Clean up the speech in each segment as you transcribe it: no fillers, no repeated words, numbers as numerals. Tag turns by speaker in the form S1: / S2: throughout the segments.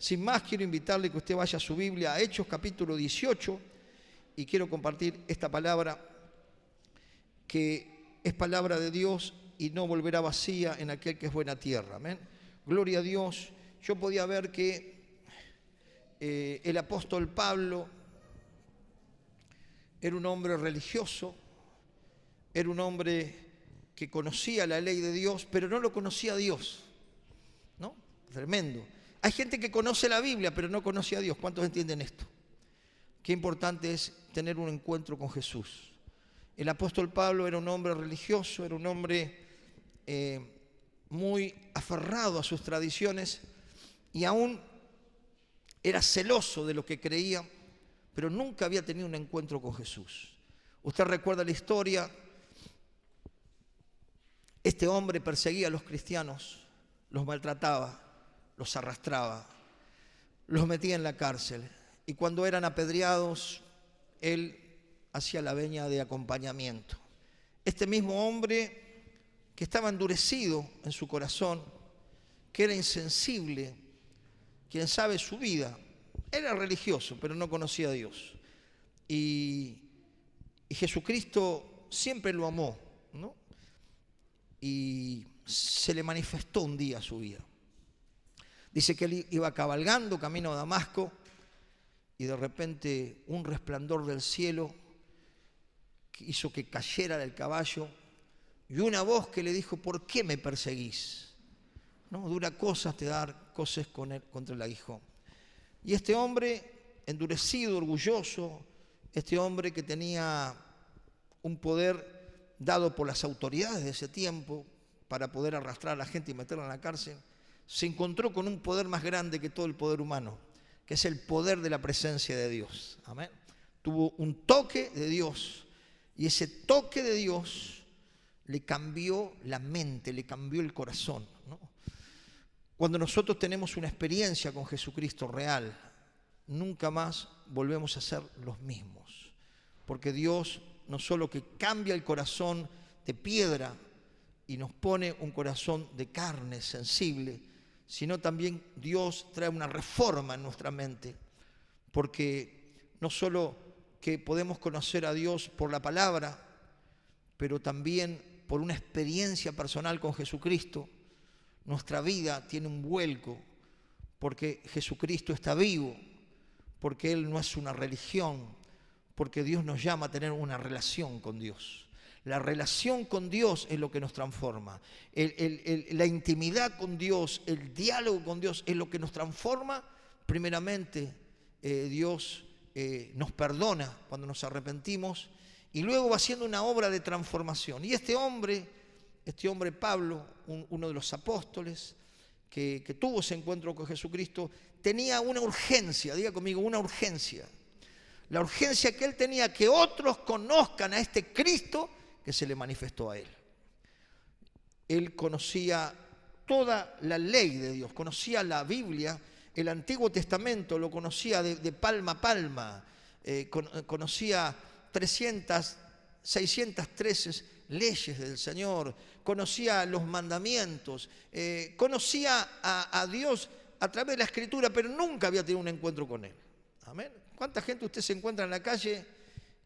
S1: Sin más, quiero invitarle que usted vaya a su Biblia, a Hechos capítulo 18, y quiero compartir esta palabra que es palabra de Dios y no volverá vacía en aquel que es buena tierra. Amén. Gloria a Dios. Yo podía ver que el apóstol Pablo era un hombre religioso, era un hombre que conocía la ley de Dios, pero no lo conocía a Dios, ¿no? Tremendo. Hay gente que conoce la Biblia, pero no conoce a Dios. ¿Cuántos entienden esto? Qué importante es tener un encuentro con Jesús. El apóstol Pablo era un hombre religioso, era un hombre muy aferrado a sus tradiciones y aún era celoso de lo que creía, pero nunca había tenido un encuentro con Jesús. Usted recuerda la historia. Este hombre perseguía a los cristianos, los maltrataba, los arrastraba, los metía en la cárcel. Y cuando eran apedreados, él hacía la veña de acompañamiento. Este mismo hombre que estaba endurecido en su corazón, que era insensible, quien sabe su vida, era religioso, pero no conocía a Dios. Y Jesucristo siempre lo amó, ¿no? Y se le manifestó un día a su vida. Dice que él iba cabalgando camino a Damasco y de repente un resplandor del cielo hizo que cayera del caballo y una voz que le dijo: ¿por qué me perseguís? ¿No? Dura cosa te dar cosas contra el aguijón. Y este hombre endurecido, orgulloso, este hombre que tenía un poder dado por las autoridades de ese tiempo para poder arrastrar a la gente y meterla en la cárcel, se encontró con un poder más grande que todo el poder humano, que es el poder de la presencia de Dios. Amén. Tuvo un toque de Dios y ese toque de Dios le cambió la mente, le cambió el corazón, ¿no? Cuando nosotros tenemos una experiencia con Jesucristo real, nunca más volvemos a ser los mismos, porque Dios no solo que cambia el corazón de piedra y nos pone un corazón de carne sensible, sino también Dios trae una reforma en nuestra mente, porque no solo que podemos conocer a Dios por la palabra, pero también por una experiencia personal con Jesucristo, nuestra vida tiene un vuelco, porque Jesucristo está vivo, porque Él no es una religión, porque Dios nos llama a tener una relación con Dios. La relación con Dios es lo que nos transforma. La intimidad con Dios, el diálogo con Dios es lo que nos transforma. Primeramente, Dios nos perdona cuando nos arrepentimos y luego va haciendo una obra de transformación. Y este hombre Pablo, uno de los apóstoles que tuvo ese encuentro con Jesucristo, tenía una urgencia, diga conmigo, una urgencia. La urgencia que él tenía que otros conozcan a este Cristo que se le manifestó a él. Él conocía toda la ley de Dios, conocía la Biblia, el Antiguo Testamento lo conocía de palma a palma, conocía 613 leyes del Señor, conocía los mandamientos, conocía a Dios a través de la Escritura, pero nunca había tenido un encuentro con Él. Amén. ¿Cuánta gente usted se encuentra en la calle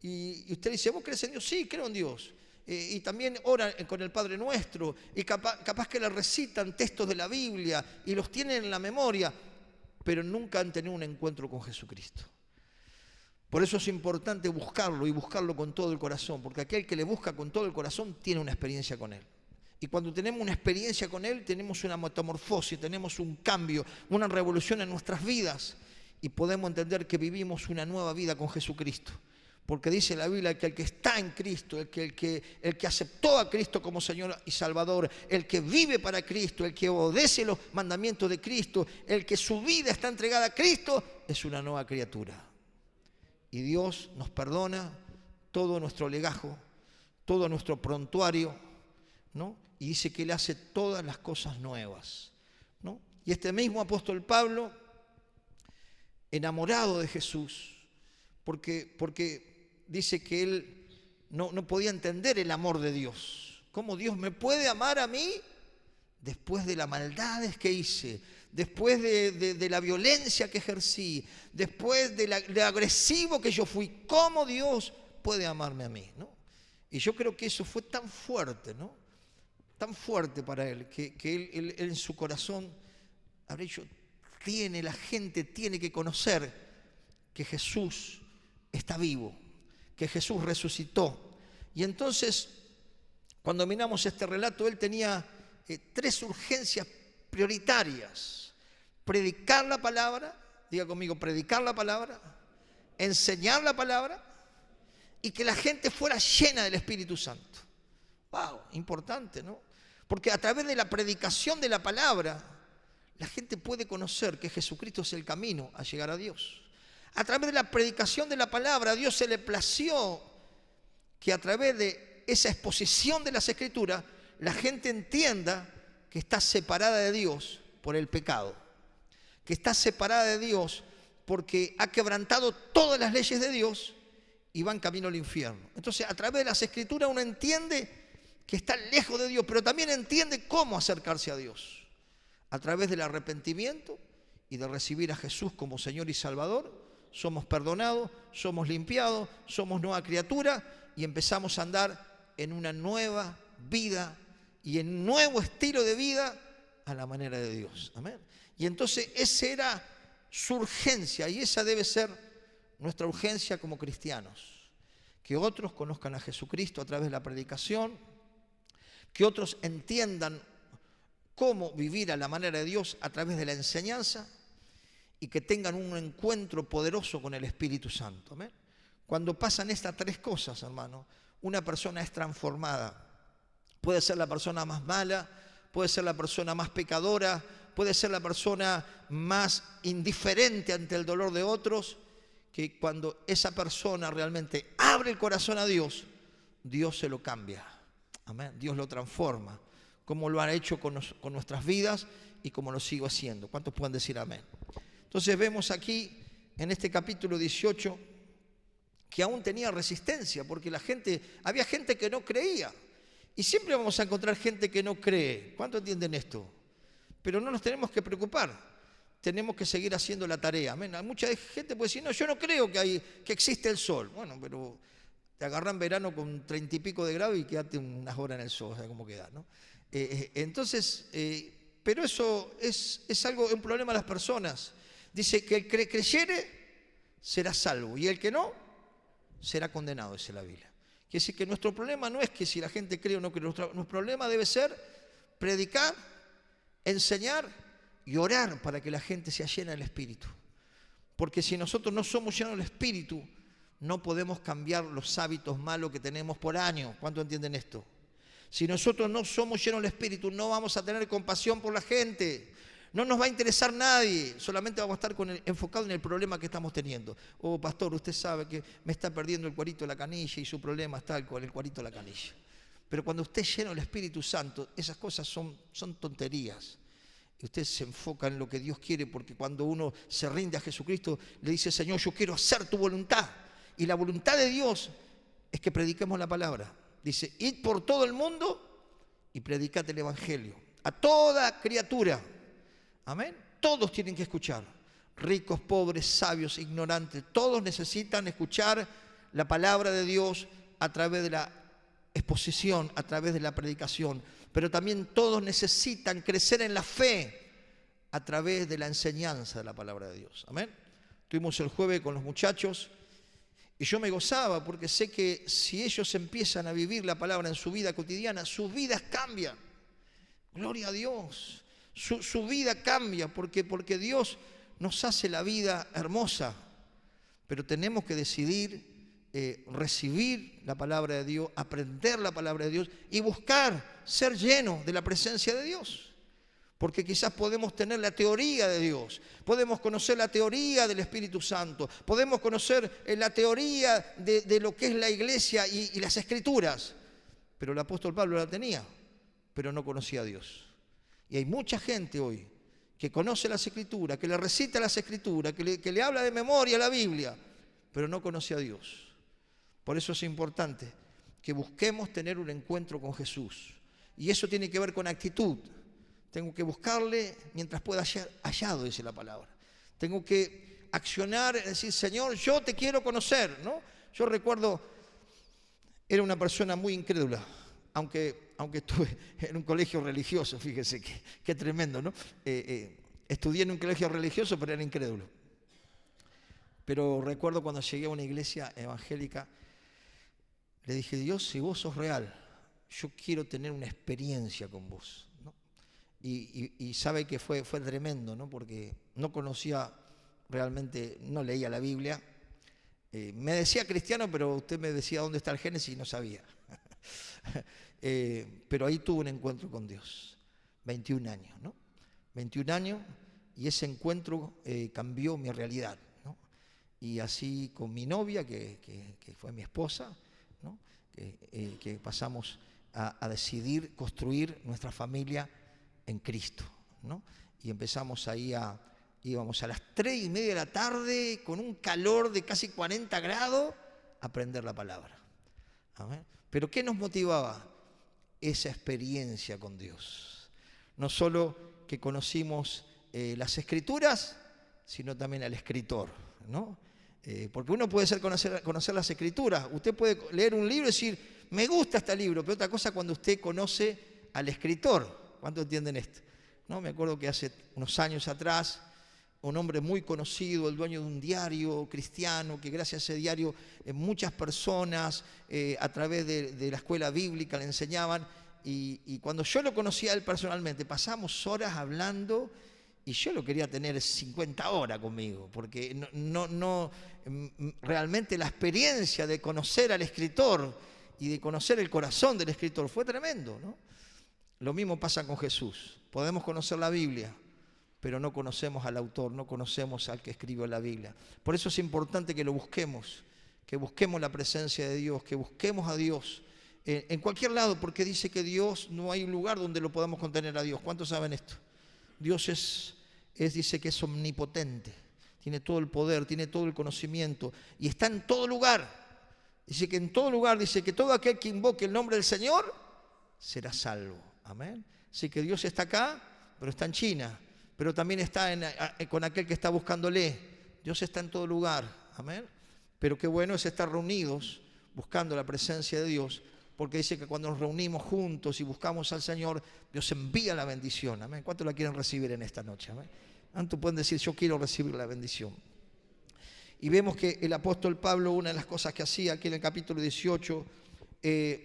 S1: y usted dice: ¿vos crees en Dios? Sí, creo en Dios. Y también oran con el Padre Nuestro y capaz que le recitan textos de la Biblia y los tienen en la memoria, pero nunca han tenido un encuentro con Jesucristo. Por eso es importante buscarlo y buscarlo con todo el corazón, porque aquel que le busca con todo el corazón tiene una experiencia con Él. Y cuando tenemos una experiencia con Él, tenemos una metamorfosis, tenemos un cambio, una revolución en nuestras vidas y podemos entender que vivimos una nueva vida con Jesucristo. Porque dice la Biblia que el que está en Cristo, el que aceptó a Cristo como Señor y Salvador, el que vive para Cristo, el que obedece los mandamientos de Cristo, el que su vida está entregada a Cristo, es una nueva criatura. Y Dios nos perdona todo nuestro legajo, todo nuestro prontuario, ¿no? Y dice que Él hace todas las cosas nuevas, ¿no? Y este mismo apóstol Pablo, enamorado de Jesús, porque dice que él no podía entender el amor de Dios. ¿Cómo Dios me puede amar a mí después de las maldades que hice, después de la violencia que ejercí, después de lo agresivo que yo fui, ¿cómo Dios puede amarme a mí? ¿No? Y yo creo que eso fue tan fuerte, ¿no? Tan fuerte para él, que él en su corazón habrá dicho, la gente tiene que conocer que Jesús está vivo, que Jesús resucitó. Y entonces, cuando miramos este relato, él tenía 3 urgencias prioritarias: predicar la palabra, diga conmigo, predicar la palabra, enseñar la palabra y que la gente fuera llena del Espíritu Santo. ¡Wow! Importante, ¿no? Porque a través de la predicación de la palabra, la gente puede conocer que Jesucristo es el camino a llegar a Dios. A través de la predicación de la palabra, a Dios se le plació que a través de esa exposición de las Escrituras, la gente entienda que está separada de Dios por el pecado, que está separada de Dios porque ha quebrantado todas las leyes de Dios y va en camino al infierno. Entonces, a través de las Escrituras uno entiende que está lejos de Dios, pero también entiende cómo acercarse a Dios. A través del arrepentimiento y de recibir a Jesús como Señor y Salvador, somos perdonados, somos limpiados, somos nueva criatura y empezamos a andar en una nueva vida y en un nuevo estilo de vida a la manera de Dios. Amén. Y entonces esa era su urgencia y esa debe ser nuestra urgencia como cristianos. Que otros conozcan a Jesucristo a través de la predicación, que otros entiendan cómo vivir a la manera de Dios a través de la enseñanza y que tengan un encuentro poderoso con el Espíritu Santo. ¿Amén? Cuando pasan estas 3 cosas, hermano, una persona es transformada. Puede ser la persona más mala, puede ser la persona más pecadora, puede ser la persona más indiferente ante el dolor de otros, que cuando esa persona realmente abre el corazón a Dios, Dios se lo cambia. Amén. Dios lo transforma, como lo ha hecho con nuestras vidas y como lo sigo haciendo. ¿Cuántos pueden decir amén? Entonces vemos aquí, en este capítulo 18, que aún tenía resistencia, porque había gente que no creía. Y siempre vamos a encontrar gente que no cree. ¿Cuántos entienden esto? Pero no nos tenemos que preocupar. Tenemos que seguir haciendo la tarea. Amén. Mucha gente puede decir, no, yo no creo que existe el sol. Bueno, pero te agarran verano con 30 y pico de grados y quedate unas horas en el sol, ¿sabes cómo queda, no? Entonces, pero eso es un problema de las personas. Dice que el que creyere será salvo y el que no será condenado, dice la Biblia. Quiere decir que nuestro problema no es que si la gente cree o no cree, nuestro problema debe ser predicar, enseñar y orar para que la gente sea llena del Espíritu. Porque si nosotros no somos llenos del Espíritu, no podemos cambiar los hábitos malos que tenemos por años. ¿Cuántos entienden esto? Si nosotros no somos llenos del Espíritu, no vamos a tener compasión por la gente. No nos va a interesar nadie, solamente vamos a estar enfocados en el problema que estamos teniendo. Oh, pastor, usted sabe que me está perdiendo el cuarito de la canilla y su problema está con el cuarito de la canilla. Pero cuando usted es lleno del Espíritu Santo, esas cosas son tonterías. Y usted se enfoca en lo que Dios quiere, porque cuando uno se rinde a Jesucristo, le dice, Señor, yo quiero hacer tu voluntad. Y la voluntad de Dios es que prediquemos la palabra. Dice, id por todo el mundo y predicad el Evangelio a toda criatura. Amén. Todos tienen que escuchar. Ricos, pobres, sabios, ignorantes. Todos necesitan escuchar la palabra de Dios a través de la exposición, a través de la predicación. Pero también todos necesitan crecer en la fe a través de la enseñanza de la palabra de Dios. Amén. Estuvimos el jueves con los muchachos y yo me gozaba porque sé que si ellos empiezan a vivir la palabra en su vida cotidiana, sus vidas cambian. Gloria a Dios. Su vida cambia porque Dios nos hace la vida hermosa, pero tenemos que decidir recibir la palabra de Dios, aprender la palabra de Dios y buscar ser llenos de la presencia de Dios. Porque quizás podemos tener la teoría de Dios, podemos conocer la teoría del Espíritu Santo, podemos conocer la teoría de lo que es la iglesia y las Escrituras, pero el apóstol Pablo la tenía, pero no conocía a Dios. Y hay mucha gente hoy que conoce las Escrituras, que le recita las Escrituras, que le habla de memoria la Biblia, pero no conoce a Dios. Por eso es importante que busquemos tener un encuentro con Jesús. Y eso tiene que ver con actitud, Tengo que buscarle mientras pueda ser hallado, dice la palabra. Tengo que accionar, es decir, Señor, yo te quiero conocer, ¿no? Yo recuerdo, era una persona muy incrédula, aunque estuve en un colegio religioso, fíjese qué tremendo, ¿no? Estudié en un colegio religioso, pero era incrédulo. Pero recuerdo cuando llegué a una iglesia evangélica, le dije, Dios, si vos sos real, yo quiero tener una experiencia con vos, ¿no? Y sabe que fue tremendo, ¿no? Porque no conocía realmente, no leía la Biblia. Me decía cristiano, pero usted me decía dónde está el Génesis y no sabía. Pero ahí tuve un encuentro con Dios, 21 años, ¿no? 21 años, y ese encuentro cambió mi realidad, ¿no? Y así con mi novia, que fue mi esposa, ¿no? Que pasamos a decidir construir nuestra familia en Cristo, ¿no? Y empezamos ahí íbamos a las 3:30 de la tarde, con un calor de casi 40 grados, a aprender la palabra. ¿Amén? Pero ¿qué nos motivaba? Esa experiencia con Dios. No solo que conocimos las Escrituras, sino también al escritor, ¿no? Porque uno puede conocer las Escrituras. Usted puede leer un libro y decir, me gusta este libro, pero otra cosa cuando usted conoce al escritor. ¿Cuántos entienden esto? ¿No? Me acuerdo que hace unos años atrás, un hombre muy conocido, el dueño de un diario cristiano, que gracias a ese diario muchas personas a través de la escuela bíblica le enseñaban, y cuando yo lo conocía a él personalmente, pasamos horas hablando, y yo lo quería tener 50 horas conmigo, porque realmente la experiencia de conocer al escritor y de conocer el corazón del escritor fue tremendo, ¿no? Lo mismo pasa con Jesús. Podemos conocer la Biblia, pero no conocemos al autor, no conocemos al que escribió la Biblia. Por eso es importante que lo busquemos, que busquemos la presencia de Dios, que busquemos a Dios en cualquier lado, porque dice que Dios, no hay un lugar donde lo podamos contener a Dios. ¿Cuántos saben esto? Dios dice que es omnipotente, tiene todo el poder, tiene todo el conocimiento y está en todo lugar. Dice que en todo lugar, dice que todo aquel que invoque el nombre del Señor será salvo. Amén. Así que Dios está acá, pero está en China, pero también está con aquel que está buscándole. Dios está en todo lugar. Amén. Pero qué bueno es estar reunidos buscando la presencia de Dios, porque dice que cuando nos reunimos juntos y buscamos al Señor, Dios envía la bendición. Amén. ¿Cuántos la quieren recibir en esta noche? Amén. ¿Cuántos pueden decir, yo quiero recibir la bendición? Y vemos que el apóstol Pablo, una de las cosas que hacía aquí en el capítulo 18,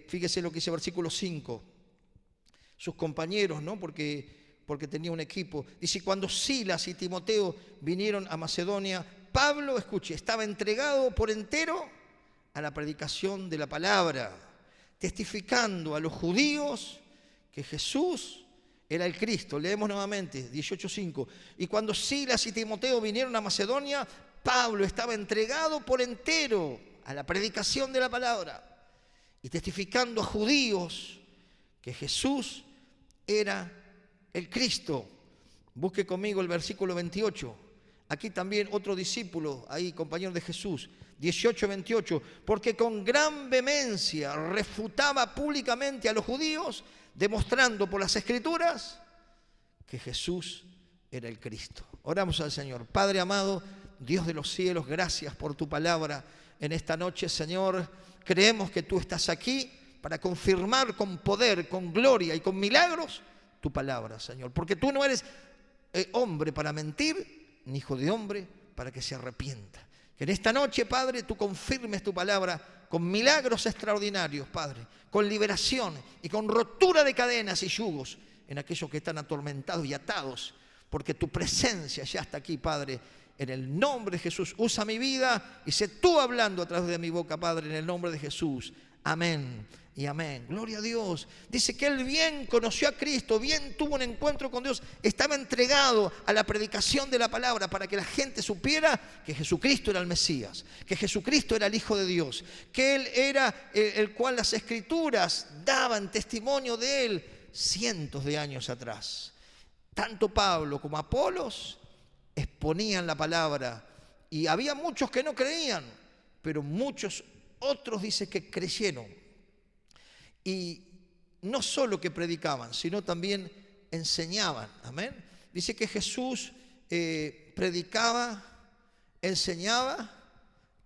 S1: fíjese lo que dice el versículo 5. Sus compañeros, ¿no? Porque tenía un equipo. Dice, cuando Silas y Timoteo vinieron a Macedonia, Pablo, escuche, estaba entregado por entero a la predicación de la palabra, testificando a los judíos que Jesús era el Cristo. Leemos nuevamente, 18:5. Y cuando Silas y Timoteo vinieron a Macedonia, Pablo estaba entregado por entero a la predicación de la palabra y testificando a judíos que Jesús era el Cristo. Busque conmigo el versículo 28. Aquí también otro discípulo, ahí compañero de Jesús, 18:28. Porque con gran vehemencia refutaba públicamente a los judíos, demostrando por las Escrituras que Jesús era el Cristo. Oramos al Señor. Padre amado, Dios de los cielos, gracias por tu palabra en esta noche, Señor. Creemos que tú estás aquí para confirmar con poder, con gloria y con milagros tu palabra, Señor. Porque tú no eres hombre para mentir, ni hijo de hombre para que se arrepienta. Que en esta noche, Padre, tú confirmes tu palabra con milagros extraordinarios, Padre, con liberación y con rotura de cadenas y yugos en aquellos que están atormentados y atados, porque tu presencia ya está aquí, Padre. En el nombre de Jesús, usa mi vida y sé tú hablando a través de mi boca, Padre, en el nombre de Jesús. Amén y amén. Gloria a Dios. Dice que él bien conoció a Cristo, bien tuvo un encuentro con Dios, estaba entregado a la predicación de la palabra para que la gente supiera que Jesucristo era el Mesías, que Jesucristo era el Hijo de Dios, que Él era el cual las Escrituras daban testimonio de Él cientos de años atrás. Tanto Pablo como Apolos exponían la palabra y había muchos que no creían, pero muchos otros dice que creyeron. Y no solo que predicaban, sino también enseñaban. Amén. Dice que Jesús predicaba, enseñaba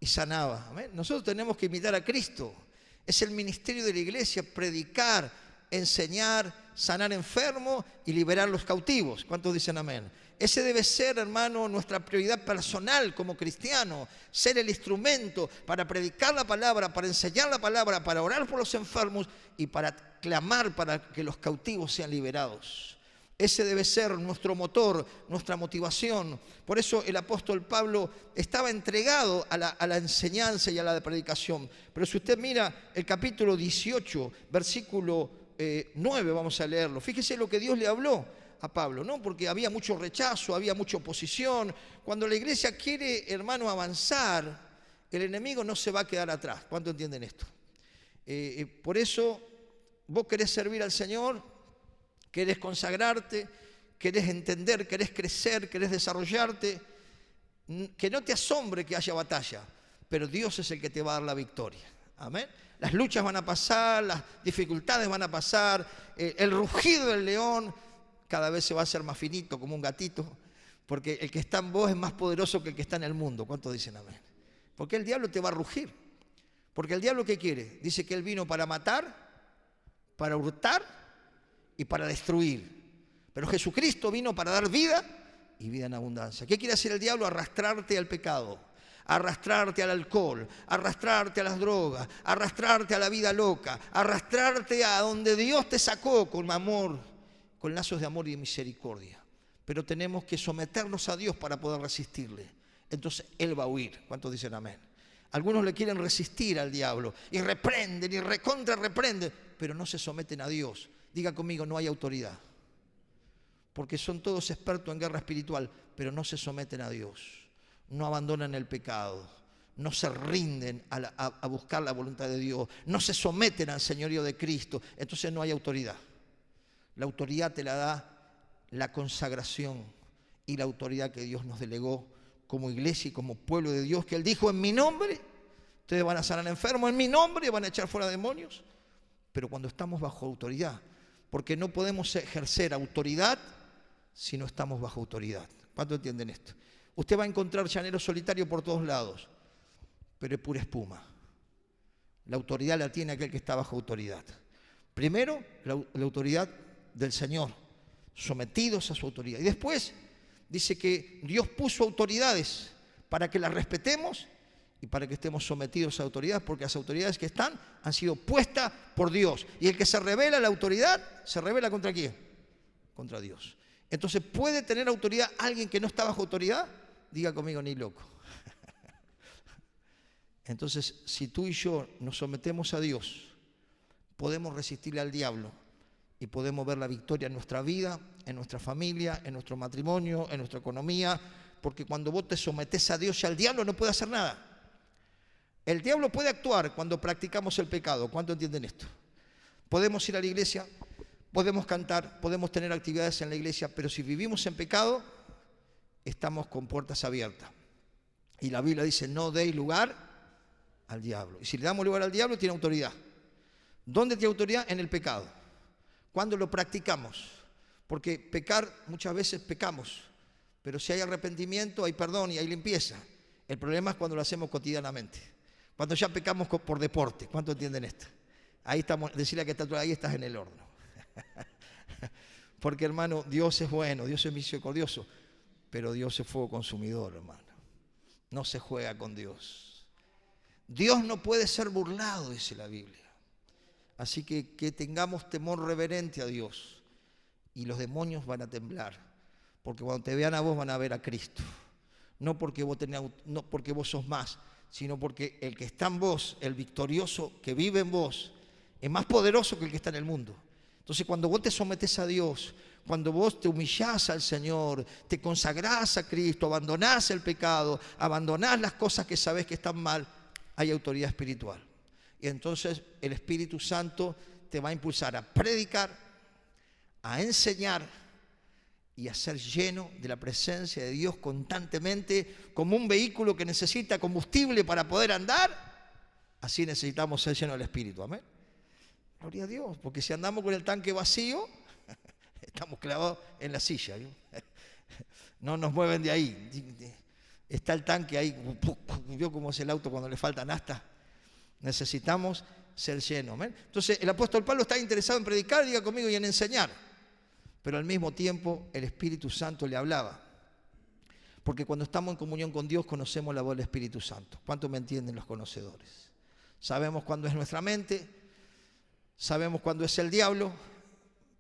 S1: y sanaba. Amén. Nosotros tenemos que imitar a Cristo. Es el ministerio de la iglesia, predicar, enseñar, sanar enfermos y liberar los cautivos. ¿Cuántos dicen amén? Ese debe ser, hermano, nuestra prioridad personal como cristiano, ser el instrumento para predicar la palabra, para enseñar la palabra, para orar por los enfermos y para clamar para que los cautivos sean liberados. Ese debe ser nuestro motor, nuestra motivación. Por eso el apóstol Pablo estaba entregado a la enseñanza y a la predicación. Pero si usted mira el capítulo 18, versículo 9, vamos a leerlo. Fíjese lo que Dios le habló a Pablo, ¿no? Porque había mucho rechazo, había mucha oposición. Cuando la iglesia quiere, hermano, avanzar, el enemigo no se va a quedar atrás. ¿Cuánto entienden esto? Por eso, vos querés servir al Señor, querés consagrarte, querés entender, querés crecer, querés desarrollarte, que no te asombre que haya batalla, pero Dios es el que te va a dar la victoria. Amén. Las luchas van a pasar, las dificultades van a pasar, el rugido del león cada vez se va a hacer más finito, como un gatito, porque el que está en vos es más poderoso que el que está en el mundo. ¿Cuántos dicen amén? Porque el diablo te va a rugir. Porque el diablo, ¿qué quiere? Dice que él vino para matar, para hurtar y para destruir. Pero Jesucristo vino para dar vida y vida en abundancia. ¿Qué quiere hacer el diablo? Arrastrarte al pecado, arrastrarte al alcohol, arrastrarte a las drogas, arrastrarte a la vida loca, arrastrarte a donde Dios te sacó con amor, con lazos de amor y de misericordia. Pero tenemos que someternos a Dios para poder resistirle. Entonces Él va a huir. ¿Cuántos dicen amén? Algunos le quieren resistir al diablo y reprenden y recontra reprenden, pero no se someten a Dios. Diga conmigo, no hay autoridad. Porque son todos expertos en guerra espiritual, pero no se someten a Dios. No abandonan el pecado. No se rinden a buscar la voluntad de Dios. No se someten al señorío de Cristo. Entonces no hay autoridad. La autoridad te la da la consagración y la autoridad que Dios nos delegó como iglesia y como pueblo de Dios, que Él dijo: en mi nombre ustedes van a sanar enfermos, en mi nombre van a echar fuera demonios. Pero cuando estamos bajo autoridad, porque no podemos ejercer autoridad si no estamos bajo autoridad. ¿Cuánto entienden esto? Usted va a encontrar llaneros solitarios por todos lados, pero es pura espuma. La autoridad la tiene aquel que está bajo autoridad. Primero, la autoridad del Señor, sometidos a su autoridad. Y después dice que Dios puso autoridades para que las respetemos y para que estemos sometidos a autoridades, porque las autoridades que están han sido puestas por Dios. Y el que se revela la autoridad, ¿se revela contra quién? Contra Dios. Entonces, ¿puede tener autoridad alguien que no está bajo autoridad? Diga conmigo, ni loco. Entonces, si tú y yo nos sometemos a Dios, podemos resistirle al diablo y podemos ver la victoria en nuestra vida, en nuestra familia, en nuestro matrimonio, en nuestra economía, porque cuando vos te sometés a Dios, ya el diablo no puede hacer nada. El diablo puede actuar cuando practicamos el pecado. ¿Cuánto entienden esto? Podemos ir a la iglesia, podemos cantar, podemos tener actividades en la iglesia, pero si vivimos en pecado, estamos con puertas abiertas. Y la Biblia dice: no deis lugar al diablo. Y si le damos lugar al diablo, tiene autoridad. ¿Dónde tiene autoridad? En el pecado. ¿Cuándo lo practicamos? Porque pecar, muchas veces pecamos, pero si hay arrepentimiento, hay perdón y hay limpieza. El problema es cuando lo hacemos cotidianamente. Cuando ya pecamos por deporte. ¿Cuánto entienden esto? Ahí estamos, decirle a que está ahí, estás en el horno. Porque, hermano, Dios es bueno, Dios es misericordioso, pero Dios es fuego consumidor, hermano. No se juega con Dios. Dios no puede ser burlado, dice la Biblia. Así que tengamos temor reverente a Dios. Y los demonios van a temblar. Porque cuando te vean a vos, van a ver a Cristo. No porque vos sos más, sino porque el que está en vos, el victorioso que vive en vos, es más poderoso que el que está en el mundo. Entonces, cuando vos te sometés a Dios, cuando vos te humillás al Señor, te consagrás a Cristo, abandonás el pecado, abandonás las cosas que sabés que están mal, hay autoridad espiritual. Y entonces el Espíritu Santo te va a impulsar a predicar, a enseñar y a ser lleno de la presencia de Dios constantemente, como un vehículo que necesita combustible para poder andar. Así necesitamos ser llenos del Espíritu. Amén. Gloria a Dios, porque si andamos con el tanque vacío, Estamos clavados en la silla, ¿vio? No nos mueven de ahí. Está el tanque ahí, ¿vio cómo es el auto cuando le falta nafta? Necesitamos ser llenos. ¿Ven? Entonces el apóstol Pablo está interesado en predicar, diga conmigo, y en enseñar. Pero al mismo tiempo el Espíritu Santo le hablaba. Porque cuando estamos en comunión con Dios conocemos la voz del Espíritu Santo. ¿Cuánto me entienden los conocedores? Sabemos cuándo es nuestra mente, sabemos cuándo es el diablo,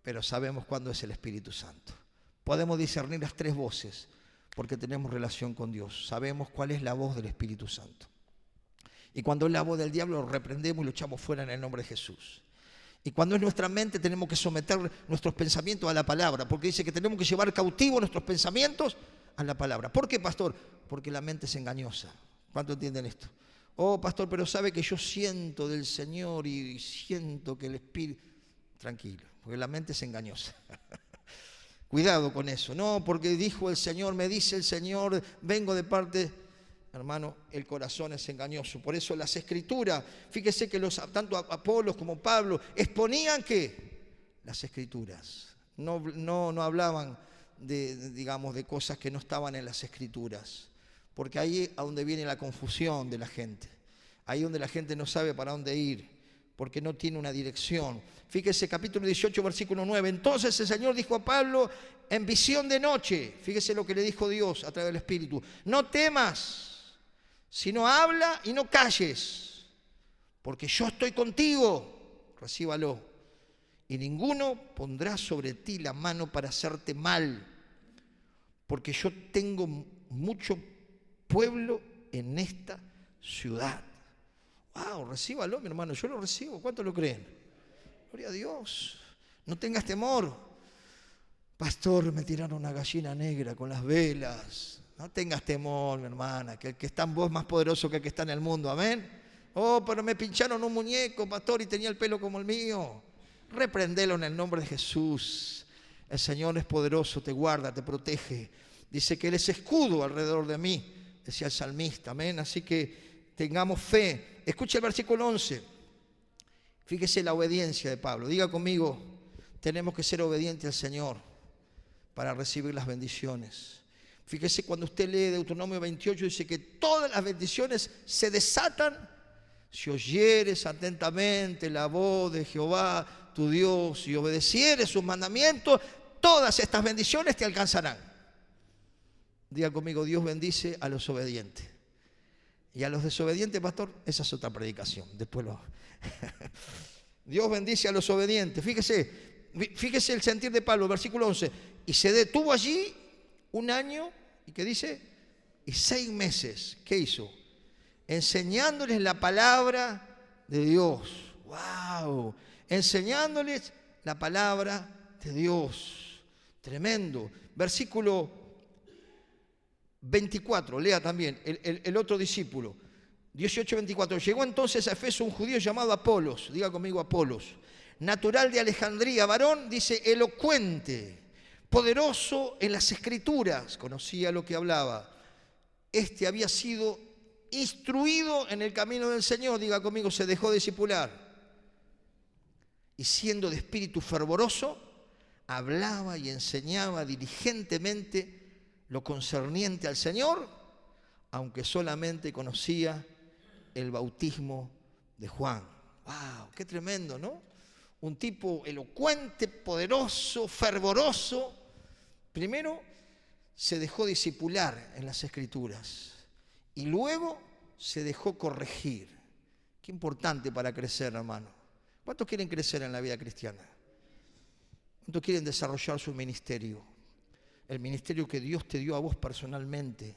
S1: pero sabemos cuándo es el Espíritu Santo. Podemos discernir las tres voces porque tenemos relación con Dios. Sabemos cuál es la voz del Espíritu Santo. Y cuando es la voz del diablo lo reprendemos y lo echamos fuera en el nombre de Jesús. Y cuando es nuestra mente tenemos que someter nuestros pensamientos a la palabra, porque dice que tenemos que llevar cautivos nuestros pensamientos a la palabra. ¿Por qué, pastor? Porque la mente es engañosa. ¿Cuánto entienden esto? Oh, pastor, pero sabe que yo siento del Señor y siento que el Espíritu... Tranquilo, porque la mente es engañosa. Cuidado con eso. No, porque dijo el Señor, me dice el Señor, vengo de parte... Hermano, el corazón es engañoso. Por eso las Escrituras, fíjese que tanto Apolos como Pablo exponían ¿qué? Las Escrituras. No hablaban de cosas que no estaban en las Escrituras. Porque ahí es donde viene la confusión de la gente. Ahí donde la gente no sabe para dónde ir, porque no tiene una dirección. Fíjese, capítulo 18, versículo 9. Entonces el Señor dijo a Pablo en visión de noche, fíjese lo que le dijo Dios a través del Espíritu: no temas, sino habla y no calles, porque yo estoy contigo, recíbalo, y ninguno pondrá sobre ti la mano para hacerte mal, porque yo tengo mucho pueblo en esta ciudad. Wow, recíbalo, mi hermano, yo lo recibo. ¿Cuánto lo creen? Gloria a Dios. No tengas temor. Pastor, me tiraron una gallina negra con las velas. No tengas temor, mi hermana, que el que está en vos es más poderoso que el que está en el mundo. Amén. Oh, pero me pincharon un muñeco, pastor, y tenía el pelo como el mío. Reprendelo en el nombre de Jesús. El Señor es poderoso, te guarda, te protege. Dice que Él es escudo alrededor de mí, decía el salmista. Amén. Así que tengamos fe. Escuche el versículo 11. Fíjese la obediencia de Pablo. Diga conmigo, tenemos que ser obedientes al Señor para recibir las bendiciones. Fíjese, cuando usted lee Deuteronomio 28, dice que todas las bendiciones se desatan si oyeres atentamente la voz de Jehová, tu Dios, y obedecieres sus mandamientos, todas estas bendiciones te alcanzarán. Diga conmigo, Dios bendice a los obedientes. Y a los desobedientes, pastor, esa es otra predicación. Después lo... Dios bendice a los obedientes. Fíjese el sentir de Pablo, versículo 11. Y se detuvo allí 1 año, ¿y qué dice? Y 6 meses. ¿Qué hizo? Enseñándoles la palabra de Dios. ¡Wow! Enseñándoles la palabra de Dios. Tremendo. Versículo 24, lea también, el otro discípulo. 18:24. Llegó entonces a Efeso un judío llamado Apolos. Diga conmigo, Apolos. Natural de Alejandría, varón, dice, elocuente, poderoso en las Escrituras, conocía lo que hablaba. Este había sido instruido en el camino del Señor, diga conmigo, se dejó discipular. Y siendo de espíritu fervoroso, hablaba y enseñaba diligentemente lo concerniente al Señor, aunque solamente conocía el bautismo de Juan. ¡Wow! ¡Qué tremendo!, ¿no? Un tipo elocuente, poderoso, fervoroso. Primero se dejó discipular en las Escrituras y luego se dejó corregir. Qué importante para crecer, hermano. ¿Cuántos quieren crecer en la vida cristiana? ¿Cuántos quieren desarrollar su ministerio? El ministerio que Dios te dio a vos personalmente,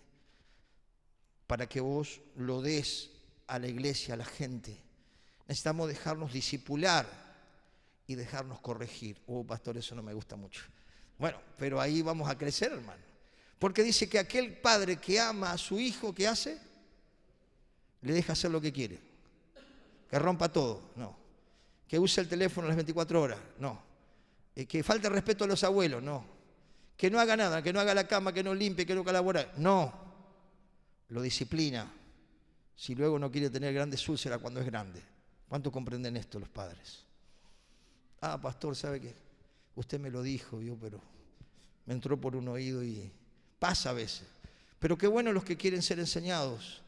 S1: para que vos lo des a la iglesia, a la gente. Necesitamos dejarnos discipular y dejarnos corregir. Oh, pastor, eso no me gusta mucho. Bueno, pero ahí vamos a crecer, hermano. Porque dice que aquel padre que ama a su hijo, ¿qué hace? Le deja hacer lo que quiere. Que rompa todo, no. Que use el teléfono las 24 horas, no. Que falte respeto a los abuelos, no. Que no haga nada, que no haga la cama, que no limpie, que no colabore. No. Lo disciplina. Si luego no quiere tener grandes úlceras cuando es grande. ¿Cuánto comprenden esto los padres? Ah, pastor, ¿sabe qué? usted me lo dijo, pero me entró por un oído y pasa a veces. Pero qué bueno los que quieren ser enseñados,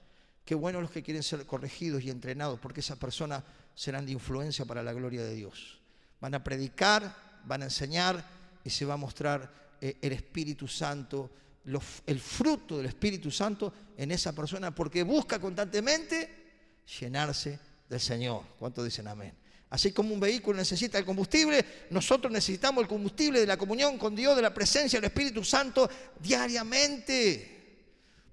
S1: qué bueno los que quieren ser corregidos y entrenados, porque esas personas serán de influencia para la gloria de Dios. Van a predicar, van a enseñar y se va a mostrar el Espíritu Santo, el fruto del Espíritu Santo en esa persona, porque busca constantemente llenarse del Señor. ¿Cuántos dicen amén? Así como un vehículo necesita el combustible, nosotros necesitamos el combustible de la comunión con Dios, de la presencia del Espíritu Santo diariamente,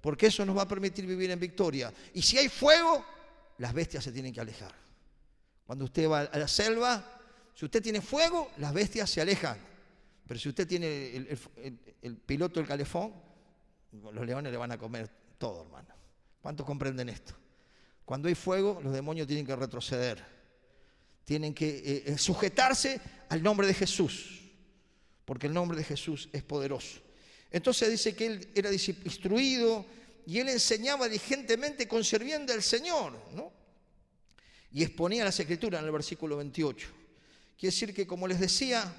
S1: porque eso nos va a permitir vivir en victoria. Y si hay fuego, las bestias se tienen que alejar. Cuando usted va a la selva, si usted tiene fuego, las bestias se alejan. Pero si usted tiene el piloto del calefón, los leones le van a comer todo, hermano. ¿Cuántos comprenden esto? Cuando hay fuego, los demonios tienen que retroceder. Tienen que sujetarse al nombre de Jesús, porque el nombre de Jesús es poderoso. Entonces dice que él era instruido y él enseñaba diligentemente conserviendo al Señor, ¿no? Y exponía las Escrituras en el versículo 28. Quiere decir que, como les decía,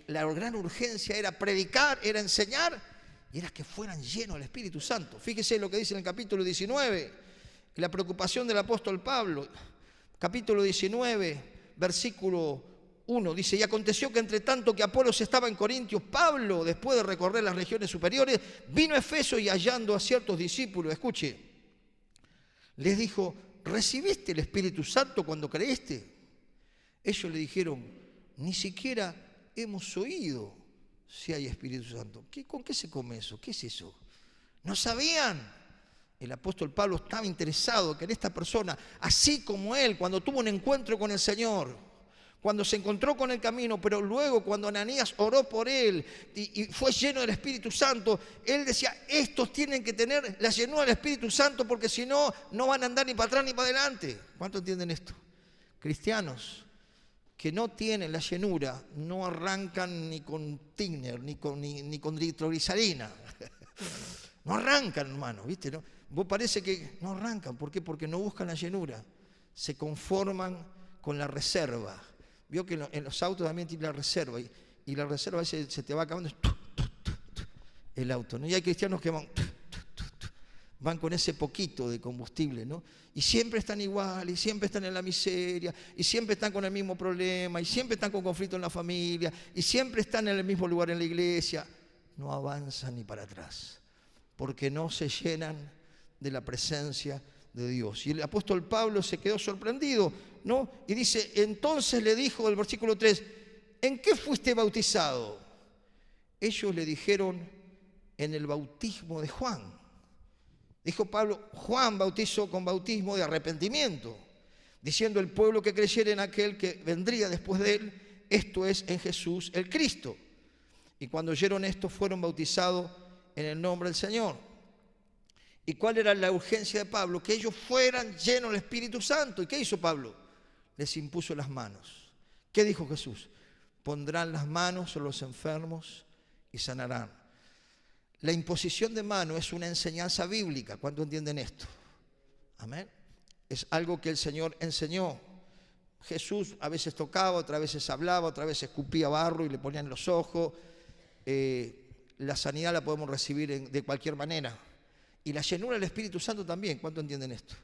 S1: la gran urgencia era predicar, era enseñar, y era que fueran llenos del Espíritu Santo. Fíjese lo que dice en el capítulo 19, la preocupación del apóstol Pablo. Capítulo 19, versículo 1, dice: y aconteció que entre tanto que Apolos estaba en Corintios, Pablo, después de recorrer las regiones superiores, vino a Efeso y hallando a ciertos discípulos, escuche, les dijo: ¿recibiste el Espíritu Santo cuando creíste? Ellos le dijeron: ni siquiera hemos oído si hay Espíritu Santo. ¿Con qué se come eso? ¿Qué es eso? No sabían. El apóstol Pablo estaba interesado que en esta persona, así como él, cuando tuvo un encuentro con el Señor, cuando se encontró con el camino, pero luego cuando Ananías oró por él y fue lleno del Espíritu Santo, él decía: estos tienen que tener la llenura del Espíritu Santo, porque si no, no van a andar ni para atrás ni para adelante. ¿Cuántos entienden esto? Cristianos que no tienen la llenura no arrancan ni con tiner, ni con nitroglicerina. No arrancan, hermano, ¿viste? ¿No? Vos parece que no arrancan. ¿Por qué? Porque no buscan la llenura. Se conforman con la reserva. Vio que en los autos también tiene la reserva. Y la reserva a veces se te va acabando el auto, ¿no? Y hay cristianos que van con ese poquito de combustible, ¿no? Y siempre están igual, y siempre están en la miseria, y siempre están con el mismo problema, y siempre están con conflicto en la familia, y siempre están en el mismo lugar en la iglesia. No avanzan ni para atrás, porque no se llenan de la presencia de Dios. Y el apóstol Pablo se quedó sorprendido, ¿no? Y dice: entonces le dijo, el versículo 3, ¿en qué fuiste bautizado? Ellos le dijeron: en el bautismo de Juan. Dijo Pablo: Juan bautizó con bautismo de arrepentimiento, diciendo al pueblo que creyera en aquel que vendría después de él, esto es, en Jesús el Cristo. Y cuando oyeron esto, fueron bautizados en el nombre del Señor. ¿Y cuál era la urgencia de Pablo? Que ellos fueran llenos del Espíritu Santo. ¿Y qué hizo Pablo? Les impuso las manos. ¿Qué dijo Jesús? Pondrán las manos sobre los enfermos y sanarán. La imposición de mano es una enseñanza bíblica. ¿Cuántos entienden esto? Amén. Es algo que el Señor enseñó. Jesús a veces tocaba, otras veces hablaba, otras veces escupía barro y le ponían en los ojos. La sanidad la podemos recibir de cualquier manera. Y la llenura del Espíritu Santo también. ¿Cuántos entienden esto?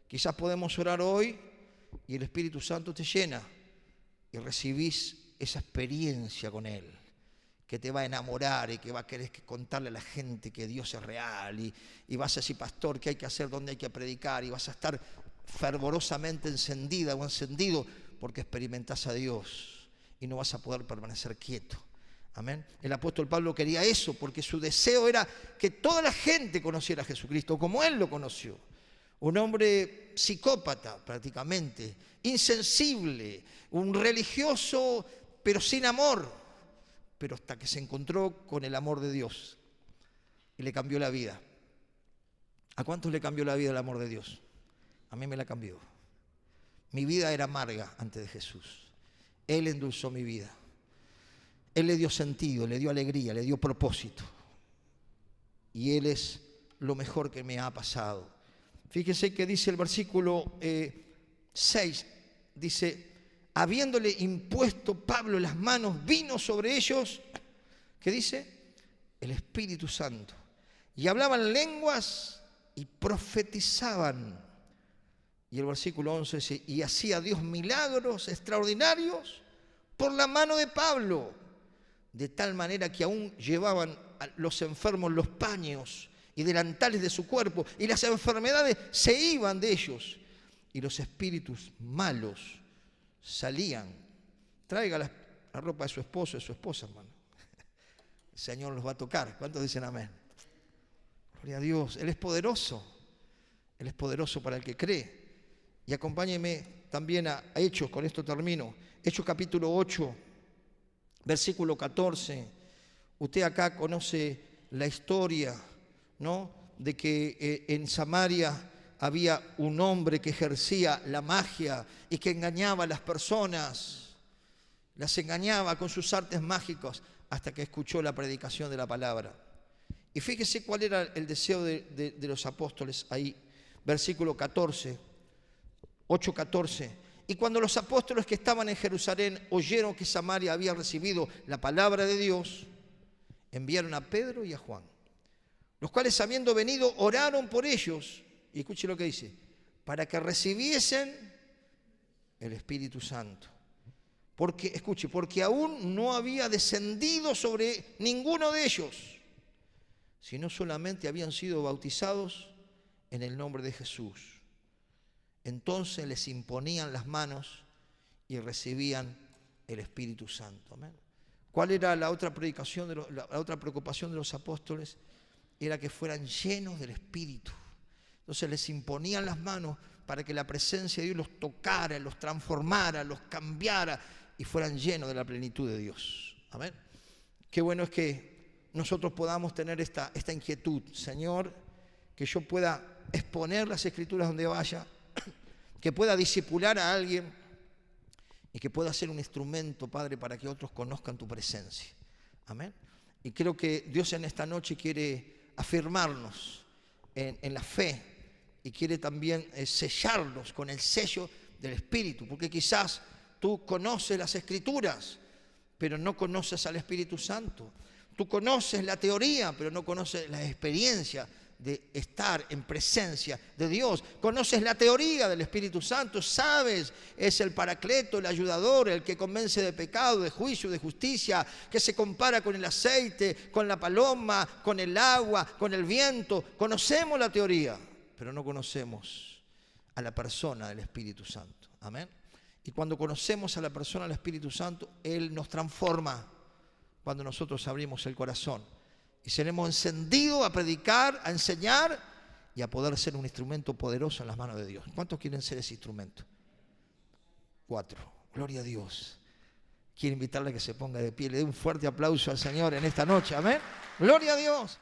S1: Quizás podemos orar hoy y el Espíritu Santo te llena y recibís esa experiencia con Él, que te va a enamorar y que va a querer contarle a la gente que Dios es real y vas a decir: pastor, ¿qué hay que hacer? ¿Dónde hay que predicar? Y vas a estar fervorosamente encendida o encendido porque experimentás a Dios y no vas a poder permanecer quieto. Amén. El apóstol Pablo quería eso porque su deseo era que toda la gente conociera a Jesucristo como él lo conoció. Un hombre psicópata prácticamente, insensible, un religioso pero sin amor, pero hasta que se encontró con el amor de Dios y le cambió la vida. ¿A cuántos le cambió la vida el amor de Dios? A mí me la cambió. Mi vida era amarga antes de Jesús. Él endulzó mi vida. Él le dio sentido, le dio alegría, le dio propósito. Y Él es lo mejor que me ha pasado. Fíjense que dice el versículo 6, dice: habiéndole impuesto Pablo las manos, vino sobre ellos, ¿qué dice? El Espíritu Santo. Y hablaban lenguas y profetizaban. Y el versículo 11 dice, y hacía Dios milagros extraordinarios por la mano de Pablo, de tal manera que aún llevaban a los enfermos los paños y delantales de su cuerpo, y las enfermedades se iban de ellos, y los espíritus malos salían. Traiga la ropa de su esposo, de su esposa, hermano. El Señor los va a tocar. ¿Cuántos dicen amén? Gloria a Dios. Él es poderoso. Él es poderoso para el que cree. Y acompáñeme también a Hechos, con esto termino. Hechos capítulo 8, versículo 14. Usted acá conoce la historia, ¿no? De que en Samaria había un hombre que ejercía la magia y que engañaba a las personas. Las engañaba con sus artes mágicos hasta que escuchó la predicación de la palabra. Y fíjese cuál era el deseo de los apóstoles ahí. Versículo 14, 8:14. Y cuando los apóstoles que estaban en Jerusalén oyeron que Samaria había recibido la palabra de Dios, enviaron a Pedro y a Juan, los cuales, habiendo venido, oraron por ellos. Y escuche lo que dice, para que recibiesen el Espíritu Santo. Porque, escuche, porque aún no había descendido sobre ninguno de ellos, sino solamente habían sido bautizados en el nombre de Jesús. Entonces les imponían las manos y recibían el Espíritu Santo. Amén. ¿Cuál era la otra predicación, la otra preocupación de los apóstoles? Era que fueran llenos del Espíritu. Entonces les imponían las manos para que la presencia de Dios los tocara, los transformara, los cambiara y fueran llenos de la plenitud de Dios. Amén. Qué bueno es que nosotros podamos tener esta inquietud. Señor, que yo pueda exponer las Escrituras donde vaya, que pueda discipular a alguien y que pueda ser un instrumento, Padre, para que otros conozcan tu presencia. Amén. Y creo que Dios en esta noche quiere afirmarnos en la fe y quiere también sellarnos con el sello del Espíritu, porque quizás tú conoces las Escrituras, pero no conoces al Espíritu Santo. Tú conoces la teoría, pero no conoces la experiencia de estar en presencia de Dios. Conoces la teoría del Espíritu Santo, sabes, es el Paracleto, el ayudador, el que convence de pecado, de juicio, de justicia, que se compara con el aceite, con la paloma, con el agua, con el viento. Conocemos la teoría, pero no conocemos a la persona del Espíritu Santo. Amén. Y cuando conocemos a la persona del Espíritu Santo, Él nos transforma cuando nosotros abrimos el corazón. Y seremos encendidos a predicar, a enseñar y a poder ser un instrumento poderoso en las manos de Dios. ¿Cuántos quieren ser ese instrumento? 4. Gloria a Dios. Quiero invitarle a que se ponga de pie. Le dé un fuerte aplauso al Señor en esta noche. Amén. Gloria a Dios.